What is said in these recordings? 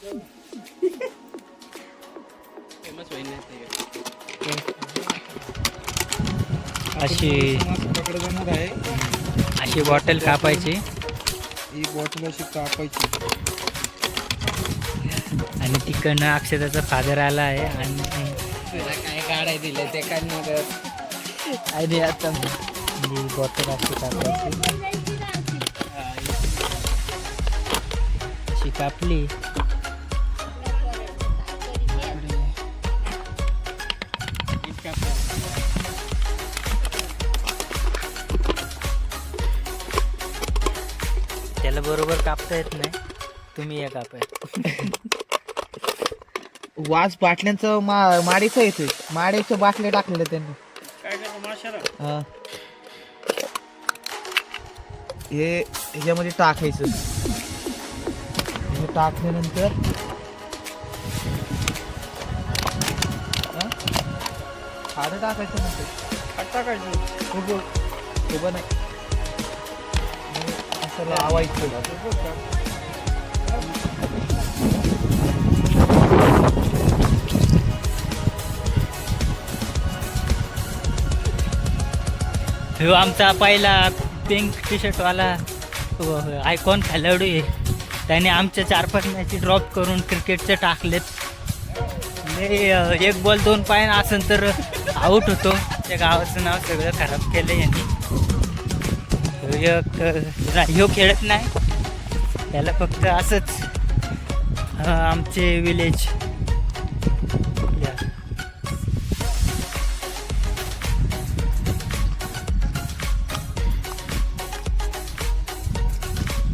Famous होईल नाही अशी पकडे जाणार आहे. अशी बॉटल कापायची ही बॉटल अशी कापायची आणि तिकडनं अक्षताचा फादर आला आहे आणि तुला काय काढाय दिलं ते काय नगर आणि आता ही बॉटल अशी कापायची. अशी कापली त्याला बरोबर कापता येत नाही. तुम्ही या कापाय. वास बाटल्यांचं माडीचं येतोय. माडीचं बाटले टाकलेलं त्यांनी. हा. हे ह्याच्यामध्ये टाकायचं. हे टाकल्यानंतर खारं टाकायचं नंतर टाकायचं उभं नाही असं लावायचं. हो आमचा पहिला पिंक टी शर्टवाला आयकॉन खेळाडू आहे. त्याने आमच्या 4-5 मॅची ड्रॉप करून क्रिकेटचे टाकलेत. एक बॉल 2 पाय असेल तर आऊट होतो. त्या गावाचं नाव सगळं खराब केलं यांनी. ह्यो खेळत नाही. त्याला फक्त असंच आमचे विलेज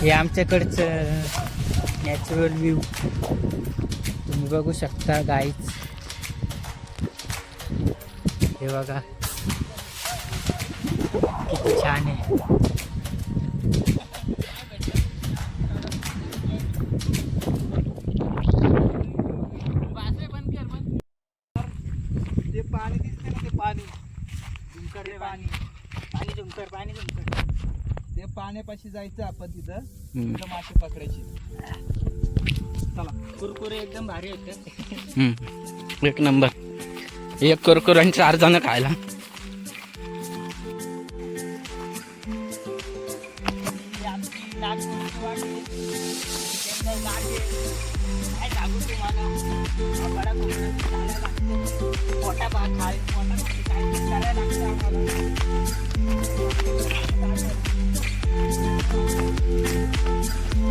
हे आमच्याकडचं नॅचरल व्ह्यू तुम्ही बघू शकता गाईच. हे बघा किती छान आहे. ते पाणी दिसते ना, ते पाणी झुंकर पाणी झुंकर ते पाण्यापाशी जायचं आपण तिथं. हम्म. तिथं मासे पकडायची. चला. कुरकुरे एकदम भारी होते. एक नंबर. एक कुरकुर आणि 4 जण खायला.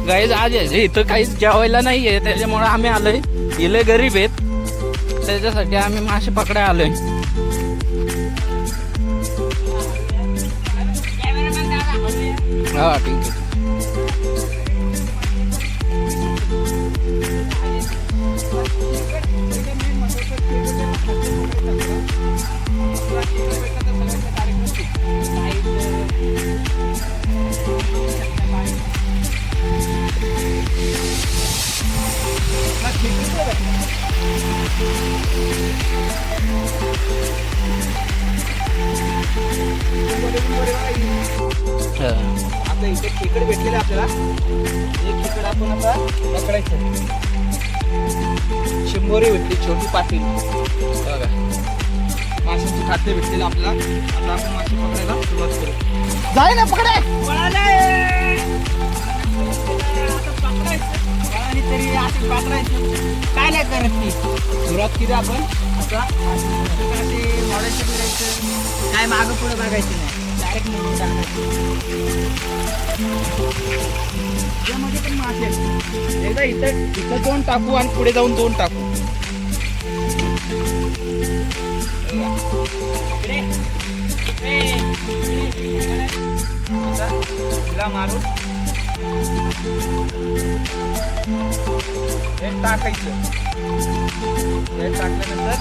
गाईज आज इथं काहीच जेवायला नाहीये त्याच्यामुळे आम्ही आलोय. इले गरीब आहेत त्याच्यासाठी आम्ही मासे पकडाय आलोय. हा ठीक आहे. आता इथे खेकडे भेटलेले आपल्याला. एक खेकड आपण आता पकडायचं. शिंबोरी भेटली छोटी पाटील. बघा माशांची खाद्य भेटलेलं आपल्याला. आता आपण मासे पकडायला सुरुवात करू. जाय ना पकडे. तरी असं पकडायचं काय नाही करत ती. सुरुवात केली आपण. आता असे मॉडेलचं फिरायचं काय मागं पुढे बघायचं नाही. डायरेक्ट म्हणून टाकायचं. त्यामध्ये पण मासे आहेत. एकदा इथं 2 टाकू आणि पुढे जाऊन 2 टाकू. तिला मारून हे टाकायचं. हे टाकल्यानंतर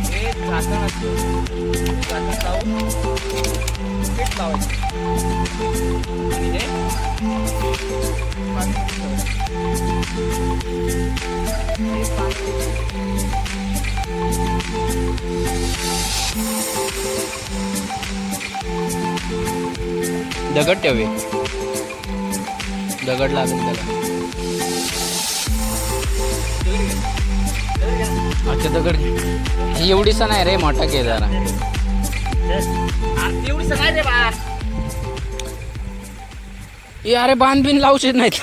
हे झाकण असतं. झाकण लावून पीठ लावायचं आणि हे पाणी दगड ठेवे. दगड लागेल त्याला. अच्छा दगड एवढीसा नाही रे, मोठा घे जरा. एवढी सगळं रे बा. ए अरे बांध बिन लावशीत नाहीत.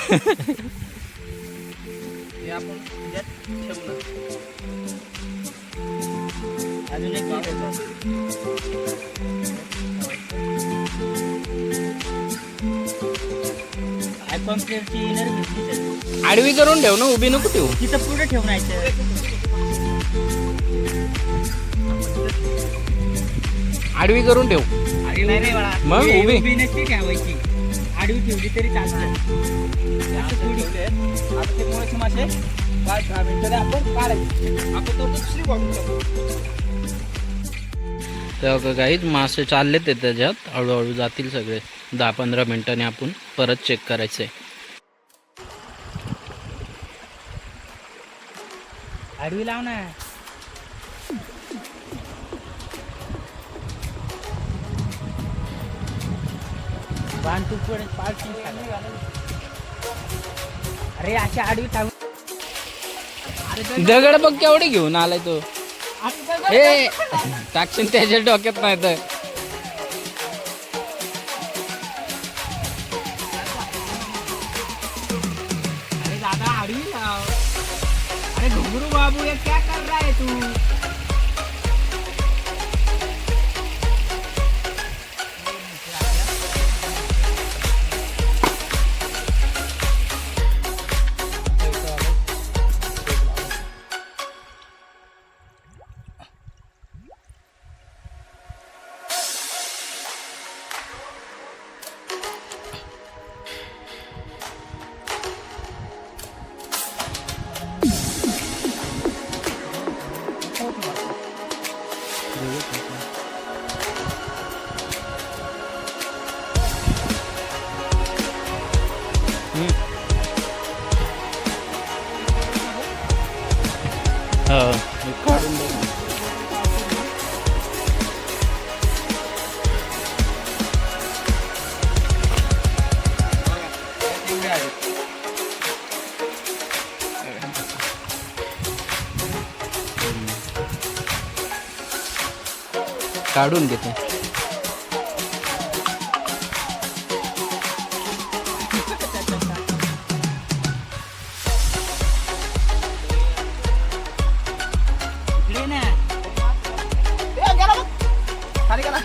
हे आपण याच्यात ठेवू ना. अजून एक आयफोन प्लेअरची इनर भेटली आडवी करून ठेव ना, उभी नको ठेवू. तिथं पुढे ठेवण्याचं. आडवी करून ठेव. आडवी नाही रे बाळा. मग उभी? उभी नसते ठेवायची, आडवी ठेवली तरी चालतं. आता ते मोळ्याचे मासे 5-10 मिनिटं आपण काढायचे. आपण तो दुसरी बॉटल टाकू. तर काहीच मासे चालले ते त्याच्यात, हळूहळू जातील सगळे. 10-15 मिनिटांनी आपण परत चेक करायचंय. आडवी लाव ना. बांध तू पुढे पार्टी. अरे अशी आडवी टाकून दगड बघ केवढे घेऊन आलाय तो. हे टाकशील त्याच्या डोक्यात नाही तर. अरे दादा आडवी लाव. अरे घुंगरू बाबू ये क्या कर रहा है तू. काढून दे. एवढे आहेत. काढून घेते. इकडे ना. ए, गेला बघ. खाली गेला.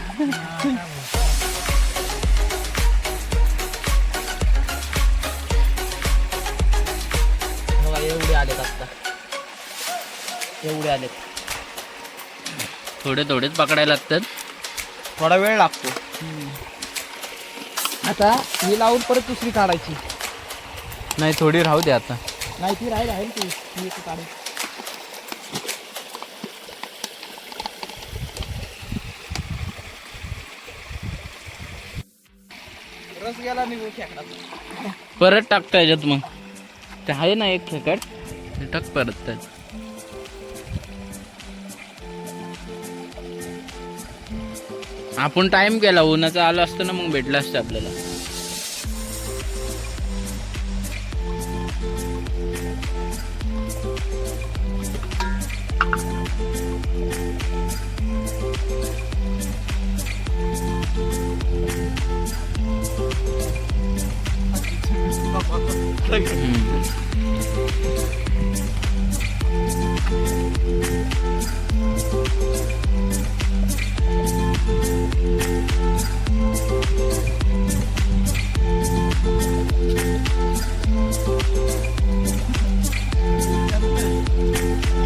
बघा, एवढे आलेत आता. एवढे आलेत. थोडे थोडेच पकडायला लागतात. थोडा वेळ लागतो. आता ही लावून परत दुसरी काढायची. नाही थोडी राहू दे आता. नाही ती राहील ती एक काढायची. रस गेला निघून खेकडाचा. परत टाकता याच्यात मग. ते आहे ना एक खेकड, ते टाक परत त्यात. आपण टाइम केला, उन्हाचं आलं असतं ना मग भेटलं असतं आपल्याला.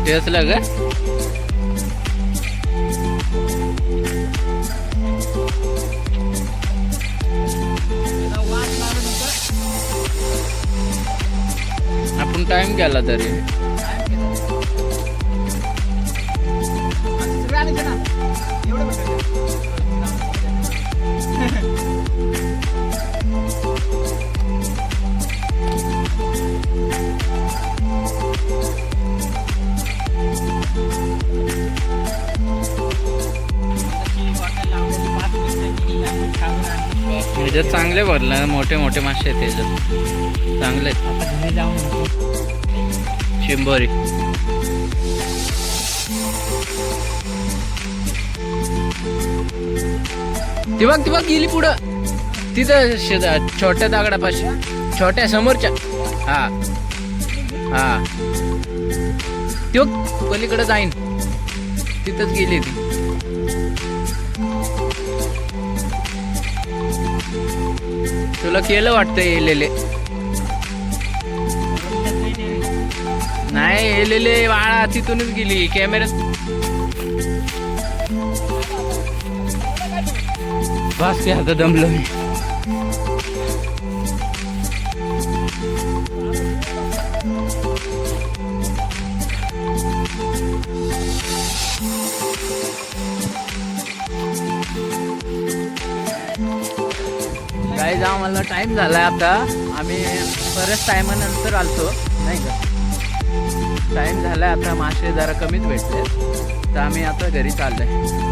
ते असलं का? आपण टाइम केला तरी. ह्याच्यात चांगले भरलं, मोठे मोठे मासे आहेत ह्याच्यात, चांगले आहेत. आता घरी जाऊन चिंबोरी ती बघ गेली पुढं तिथं छोट्या दगडापाशी छोट्या समोरच्या. हा हा ती बघ पलीकडे जाईन तिथंच गेली ती. तुला केलं वाटतं येलेले नाही येलेले बाळा तिथूनच गेली कॅमेऱ्यात. बस की आता दमलो मी. गाईज आम्हाला टाइम झालाय आता. आम्ही बऱ्याच टायमानंतर आलतो नाही का. टाइम झालाय आता मासे जरा कमीच भेटले तर आम्ही आता घरी चाललोय.